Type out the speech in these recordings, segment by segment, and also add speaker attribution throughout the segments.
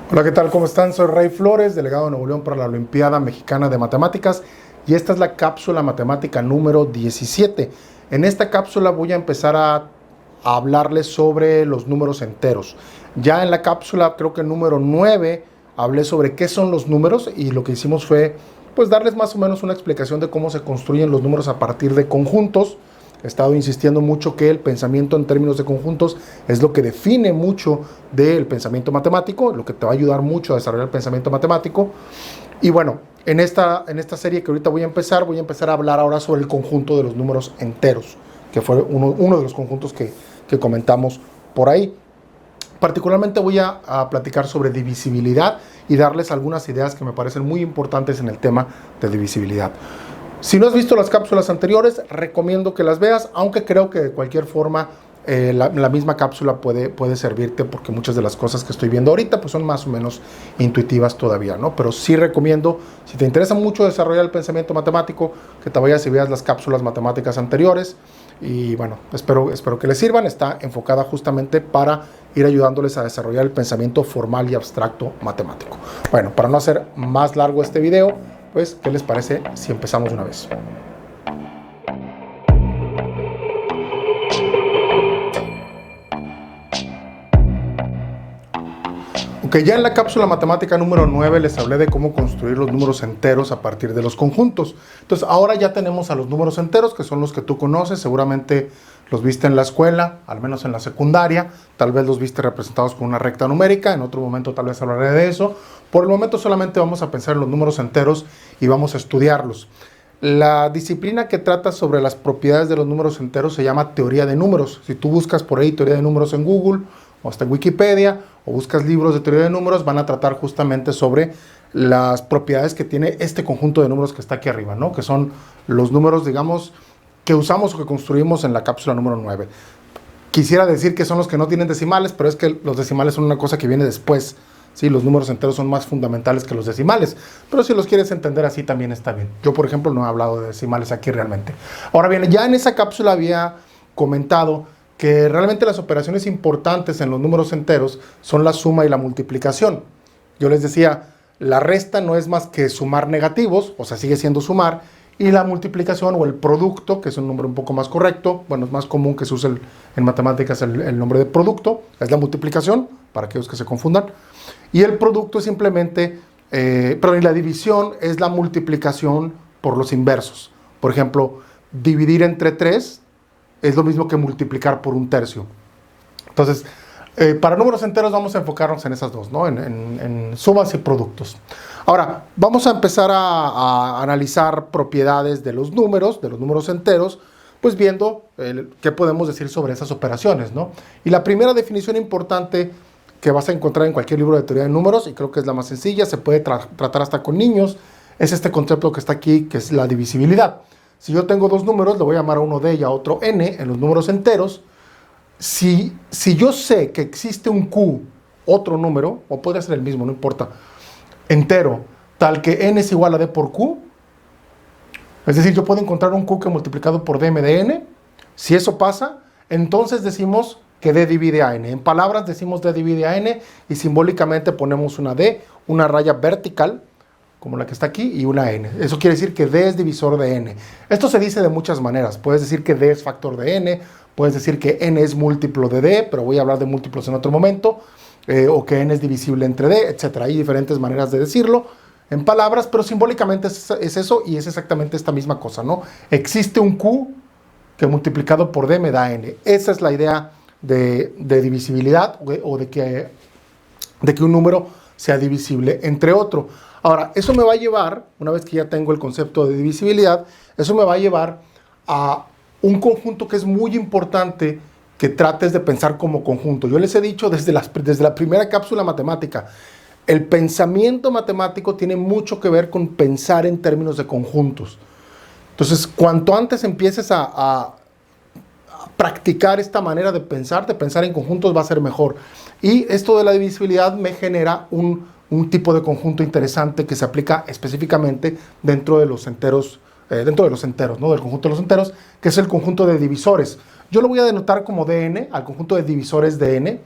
Speaker 1: Hola, ¿qué tal? ¿Cómo están? Soy Ray Flores, delegado de Nuevo León para la Olimpiada Mexicana de Matemáticas, y esta es la cápsula matemática número 17. En esta cápsula voy a empezar a hablarles sobre los números enteros. Ya en la cápsula, creo que número 9, hablé sobre qué son los números, y lo que hicimos fue pues darles más o menos una explicación de cómo se construyen los números a partir de conjuntos. He estado insistiendo mucho que el pensamiento en términos de conjuntos es lo que define mucho del pensamiento matemático, lo que te va a ayudar mucho a desarrollar el pensamiento matemático. Y bueno, en esta serie que ahorita voy a empezar a hablar ahora sobre el conjunto de los números enteros, que fue uno de los conjuntos que comentamos por ahí. Particularmente voy a platicar sobre divisibilidad y darles algunas ideas que me parecen muy importantes en el tema de divisibilidad. Si no has visto las cápsulas anteriores, recomiendo que las veas, aunque creo que de cualquier forma la misma cápsula puede servirte, porque muchas de las cosas que estoy viendo ahorita pues son más o menos intuitivas todavía, ¿no? Pero sí recomiendo, si te interesa mucho desarrollar el pensamiento matemático, que te vayas y veas las cápsulas matemáticas anteriores. Y bueno, espero que les sirvan. Está enfocada justamente para ir ayudándoles a desarrollar el pensamiento formal y abstracto matemático. Bueno, para no hacer más largo este video, pues, ¿qué les parece si empezamos una vez? Ok, ya en la cápsula matemática número 9 les hablé de cómo construir los números enteros a partir de los conjuntos. Entonces, ahora ya tenemos a los números enteros, que son los que tú conoces. Seguramente los viste en la escuela, al menos en la secundaria. Tal vez los viste representados con una recta numérica. En otro momento tal vez hablaré de eso. Por el momento solamente vamos a pensar en los números enteros y vamos a estudiarlos. La disciplina que trata sobre las propiedades de los números enteros se llama teoría de números. Si tú buscas por ahí teoría de números en Google o hasta en Wikipedia, o buscas libros de teoría de números, van a tratar justamente sobre las propiedades que tiene este conjunto de números que está aquí arriba, ¿no? Que son los números, digamos, que usamos o que construimos en la cápsula número 9. Quisiera decir que son los que no tienen decimales, pero es que los decimales son una cosa que viene después. Sí, los números enteros son más fundamentales que los decimales, pero si los quieres entender así también está bien. Yo, por ejemplo, no he hablado de decimales aquí realmente. Ahora bien, ya en esa cápsula había comentado que realmente las operaciones importantes en los números enteros son la suma y la multiplicación. Yo les decía, la resta no es más que sumar negativos, o sea, sigue siendo sumar, y la multiplicación o el producto, que es un nombre un poco más correcto, bueno, es más común que se use en matemáticas el nombre de producto, es la multiplicación, para aquellos que se confundan, y el producto es simplemente, y la división es la multiplicación por los inversos. Por ejemplo, dividir entre 3 es lo mismo que multiplicar por 1/3. Entonces, para números enteros vamos a enfocarnos en esas dos, ¿no? En sumas y productos. Ahora, vamos a empezar a analizar propiedades de los números enteros, pues viendo qué podemos decir sobre esas operaciones, ¿no? Y la primera definición importante que vas a encontrar en cualquier libro de teoría de números, y creo que es la más sencilla, se puede tratar hasta con niños, es este concepto que está aquí, que es la divisibilidad. Si yo tengo dos números, le voy a llamar a uno D y a otro N en los números enteros. Si yo sé que existe un Q, otro número, o puede ser el mismo, no importa, entero, tal que N es igual a D por Q, es decir, yo puedo encontrar un Q que multiplicado por D me dé N. Si eso pasa, entonces decimos que D divide a N. En palabras decimos D divide a N, y simbólicamente ponemos una D, una raya vertical, como la que está aquí, y una N. Eso quiere decir que D es divisor de N. Esto se dice de muchas maneras. Puedes decir que D es factor de N, puedes decir que N es múltiplo de D, pero voy a hablar de múltiplos en otro momento, o que N es divisible entre D, etc. Hay diferentes maneras de decirlo en palabras, pero simbólicamente es eso, y es exactamente esta misma cosa, ¿no? Existe un Q que multiplicado por D me da N. Esa es la idea de divisibilidad, o de que un número sea divisible entre otro. Ahora, eso me va a llevar, una vez que ya tengo el concepto de divisibilidad, eso me va a llevar a un conjunto que es muy importante que trates de pensar como conjunto. Yo les he dicho desde la primera cápsula matemática, el pensamiento matemático tiene mucho que ver con pensar en términos de conjuntos. Entonces, cuanto antes empieces a practicar esta manera de pensar en conjuntos, va a ser mejor. Y esto de la divisibilidad me genera un tipo de conjunto interesante que se aplica específicamente dentro de los enteros, ¿no? Del conjunto de los enteros, que es el conjunto de divisores. Yo lo voy a denotar como dn al conjunto de divisores de n.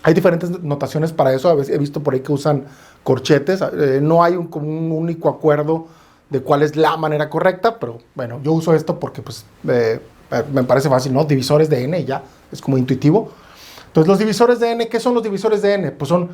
Speaker 1: Hay diferentes notaciones para eso. A veces he visto por ahí que usan corchetes. No hay como un único acuerdo de cuál es la manera correcta, pero bueno, yo uso esto porque pues, me parece fácil, ¿no? Divisores de n, ya, es como intuitivo. Entonces, los divisores de n, ¿qué son los divisores de n? Pues son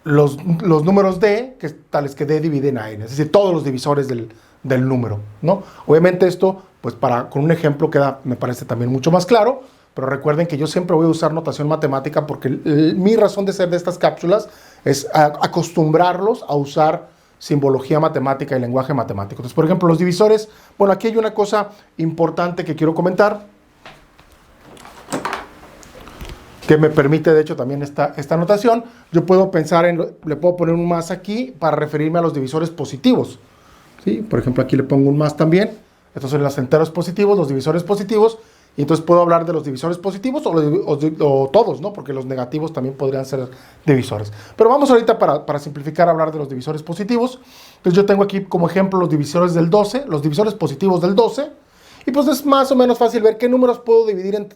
Speaker 1: los números d, que tales que d dividen a n, es decir, todos los divisores del número, ¿no? Obviamente esto, pues con un ejemplo queda, me parece también mucho más claro, pero recuerden que yo siempre voy a usar notación matemática porque mi razón de ser de estas cápsulas es acostumbrarlos a usar simbología matemática y lenguaje matemático. Entonces, por ejemplo, los divisores, bueno, aquí hay una cosa importante que quiero comentar, que me permite, de hecho, también esta notación. Yo puedo pensar le puedo poner un más aquí para referirme a los divisores positivos, ¿sí? Por ejemplo, aquí le pongo un más también. Estos son los enteros positivos, los divisores positivos, y entonces puedo hablar de los divisores positivos o todos, ¿no? Porque los negativos también podrían ser divisores. Pero vamos ahorita para simplificar a hablar de los divisores positivos. Entonces yo tengo aquí como ejemplo los divisores del 12, los divisores positivos del 12, y pues es más o menos fácil ver qué números puedo dividir en...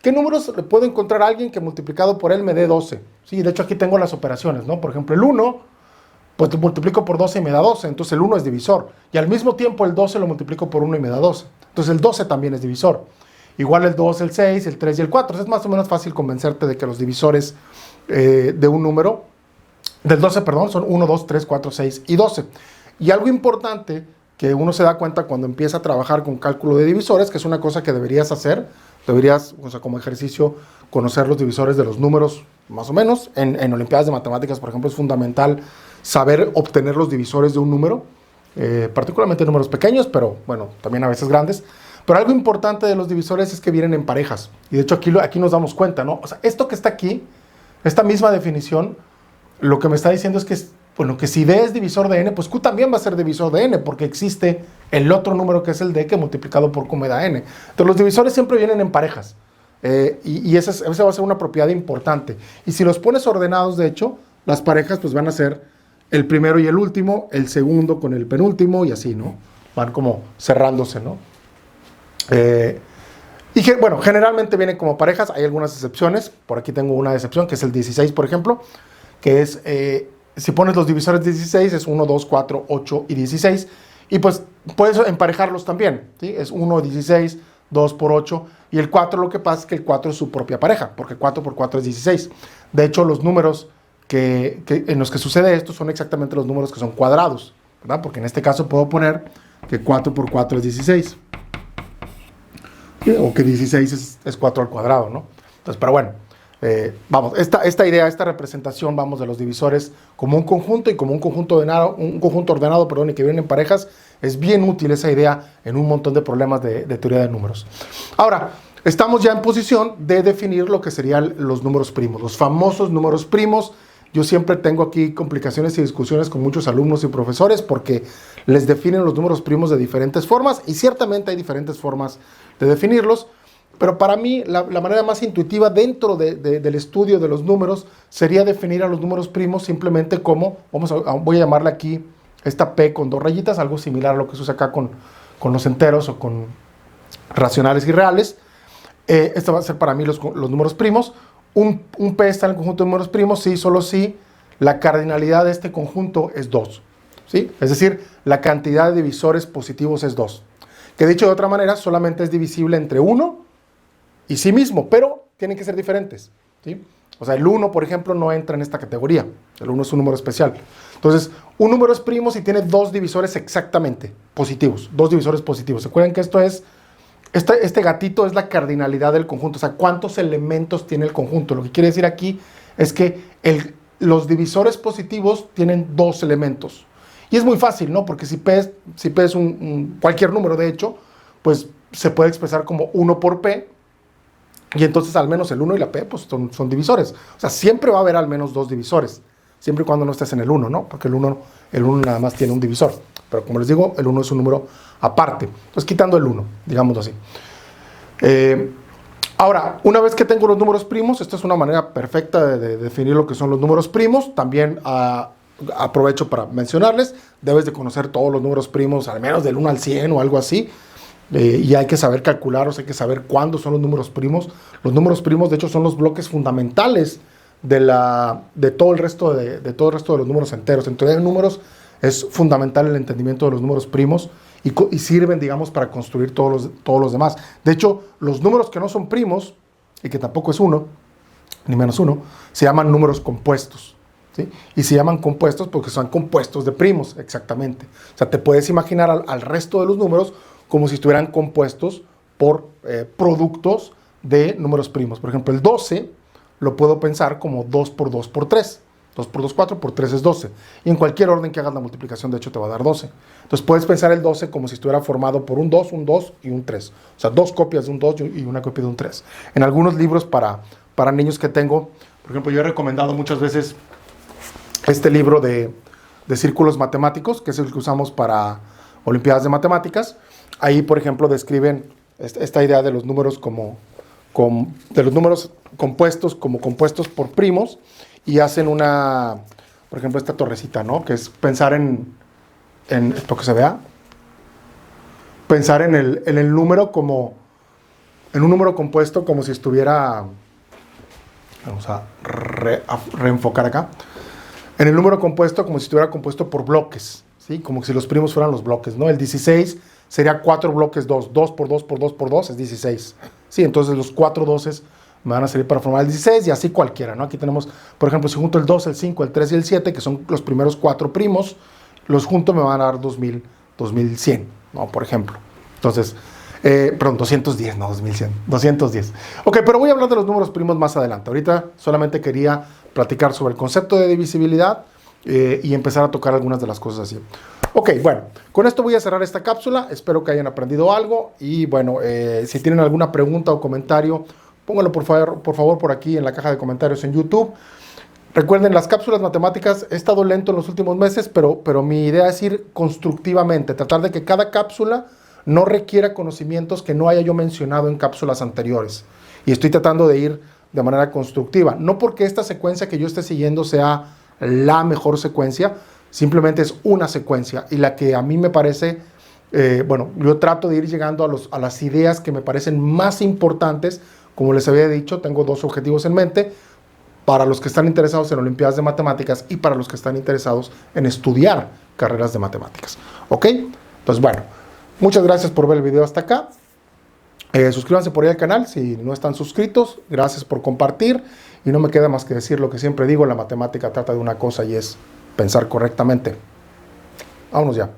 Speaker 1: ¿Qué números puedo encontrar a alguien que multiplicado por él me dé 12? Sí, de hecho aquí tengo las operaciones, ¿no? Por ejemplo, el 1, pues lo multiplico por 12 y me da 12, entonces el 1 es divisor. Y al mismo tiempo el 12 lo multiplico por 1 y me da 12. Entonces el 12 también es divisor. Igual el 2, el 6, el 3 y el 4. Entonces es más o menos fácil convencerte de que los divisores de un número, del 12, perdón, son 1, 2, 3, 4, 6 y 12. Y algo importante que uno se da cuenta cuando empieza a trabajar con cálculo de divisores, que es una cosa que deberías hacer, deberías, o sea, como ejercicio, conocer los divisores de los números, más o menos. En Olimpiadas de Matemáticas, por ejemplo, es fundamental saber obtener los divisores de un número, particularmente números pequeños, pero bueno, también a veces grandes. Pero algo importante de los divisores es que vienen en parejas. Y de hecho aquí nos damos cuenta, ¿no? O sea, esto que está aquí, esta misma definición, lo que me está diciendo es que, bueno, que si D es divisor de n, pues Q también va a ser divisor de n, porque existe el otro número que es el D, que multiplicado por Q me da n. Entonces los divisores siempre vienen en parejas. Y esa va a ser una propiedad importante. Y si los pones ordenados, de hecho, las parejas pues van a ser el primero y el último, el segundo con el penúltimo y así, ¿no? Van como cerrándose, ¿no? Bueno, generalmente vienen como parejas, hay algunas excepciones. Por aquí tengo una excepción, que es el 16, por ejemplo, que es, si pones los divisores 16, es 1, 2, 4, 8 y 16. Y pues puedes emparejarlos también, ¿sí? Es 1, 16, 2 por 8. Y el 4, lo que pasa es que el 4 es su propia pareja, porque 4 por 4 es 16. De hecho, los números en los que sucede esto son exactamente los números que son cuadrados, ¿verdad? Porque en este caso puedo poner que 4 por 4 es 16. O que 16 es 4 al cuadrado, ¿no? Entonces, pero bueno, vamos, esta idea, esta representación, vamos, de los divisores como un conjunto y como un conjunto ordenado, y que vienen en parejas, es bien útil esa idea en un montón de problemas de teoría de números. Ahora, estamos ya en posición de definir lo que serían los números primos, los famosos números primos. Yo siempre tengo aquí complicaciones y discusiones con muchos alumnos y profesores porque les definen los números primos de diferentes formas, y ciertamente hay diferentes formas de definirlos, pero para mí la manera más intuitiva dentro del estudio de los números sería definir a los números primos simplemente como, voy a llamarle aquí esta P con 2 rayitas, algo similar a lo que se usa acá con los enteros o con racionales y reales. Esto va a ser para mí los números primos. Un P está en el conjunto de números primos, sí, solo si la cardinalidad de este conjunto es 2, ¿sí? Es decir, la cantidad de divisores positivos es 2. Que dicho de otra manera, solamente es divisible entre 1 y sí mismo, pero tienen que ser diferentes, ¿sí? O sea, el 1, por ejemplo, no entra en esta categoría. El 1 es un número especial. Entonces, un número es primo si tiene 2 divisores exactamente positivos, 2 divisores positivos. ¿Se acuerdan que esto es... Este gatito es la cardinalidad del conjunto, o sea, cuántos elementos tiene el conjunto. Lo que quiere decir aquí es que los divisores positivos tienen 2 elementos. Y es muy fácil, ¿no? Porque si P es cualquier número, de hecho, pues se puede expresar como 1 por P, y entonces al menos el 1 y la P pues son divisores. O sea, siempre va a haber al menos 2 divisores, siempre y cuando no estés en el 1, ¿no? Porque el 1 nada más tiene un divisor. Pero como les digo, el 1 es un número aparte. Entonces, quitando el 1, digámoslo así. Ahora, una vez que tengo los números primos, esta es una manera perfecta de definir lo que son los números primos. También aprovecho para mencionarles, debes de conocer todos los números primos, al menos del 1 al 100 o algo así. Y hay que saber calcularlos, hay que saber cuándo son los números primos. Los números primos, de hecho, son los bloques fundamentales de todo el resto de todo el resto de los números enteros. En teoría de números es fundamental el entendimiento de los números primos y sirven, digamos, para construir todos los demás. De hecho, los números que no son primos, y que tampoco es uno, ni menos uno, se llaman números compuestos, ¿sí? Y se llaman compuestos porque son compuestos de primos, exactamente. O sea, te puedes imaginar al resto de los números como si estuvieran compuestos por productos de números primos. Por ejemplo, el 12 lo puedo pensar como 2 por 2 por 3. 2 por 2, 4, por 3 es 12. Y en cualquier orden que hagas la multiplicación, de hecho, te va a dar 12. Entonces, puedes pensar el 12 como si estuviera formado por un 2 y un 3. O sea, dos copias de un 2 y una copia de un 3. En algunos libros para niños que tengo, por ejemplo, yo he recomendado muchas veces este libro de círculos matemáticos, que es el que usamos para Olimpiadas de Matemáticas. Ahí, por ejemplo, describen esta idea de los números de los números compuestos como compuestos por primos, y hacen por ejemplo, esta torrecita, ¿no? Que es pensar en esto que se vea, pensar en el número como, en un número compuesto como si estuviera, vamos a reenfocar acá, en el número compuesto como si estuviera compuesto por bloques, ¿sí? Como si los primos fueran los bloques, ¿no? El 16 sería 4 bloques 2, 2 por 2 por 2 por 2 es 16, ¿sí? Entonces los 4 doces me van a servir para formar el 16 y así cualquiera, ¿no? Aquí tenemos, por ejemplo, si junto el 2, el 5, el 3 y el 7, que son los primeros 4 primos, los juntos me van a dar 2100, ¿no? Por ejemplo. Entonces, perdón, 210, no 2100, 210. Ok, pero voy a hablar de los números primos más adelante. Ahorita solamente quería platicar sobre el concepto de divisibilidad y empezar a tocar algunas de las cosas así. Ok, bueno, con esto voy a cerrar esta cápsula. Espero que hayan aprendido algo y bueno, si tienen alguna pregunta o comentario, pónganlo por favor por aquí en la caja de comentarios en YouTube. Recuerden, las cápsulas matemáticas, he estado lento en los últimos meses, pero mi idea es ir constructivamente, tratar de que cada cápsula no requiera conocimientos que no haya yo mencionado en cápsulas anteriores. Y estoy tratando de ir de manera constructiva. No porque esta secuencia que yo esté siguiendo sea la mejor secuencia, simplemente es una secuencia. Y la que a mí me parece, bueno, yo trato de ir llegando a las ideas que me parecen más importantes. Como les había dicho, tengo 2 objetivos en mente, para los que están interesados en Olimpiadas de Matemáticas y para los que están interesados en estudiar carreras de matemáticas. ¿Ok? Entonces, bueno, muchas gracias por ver el video hasta acá. Suscríbanse por ahí al canal si no están suscritos. Gracias por compartir. Y no me queda más que decir lo que siempre digo, la matemática trata de una cosa y es pensar correctamente. Vámonos ya.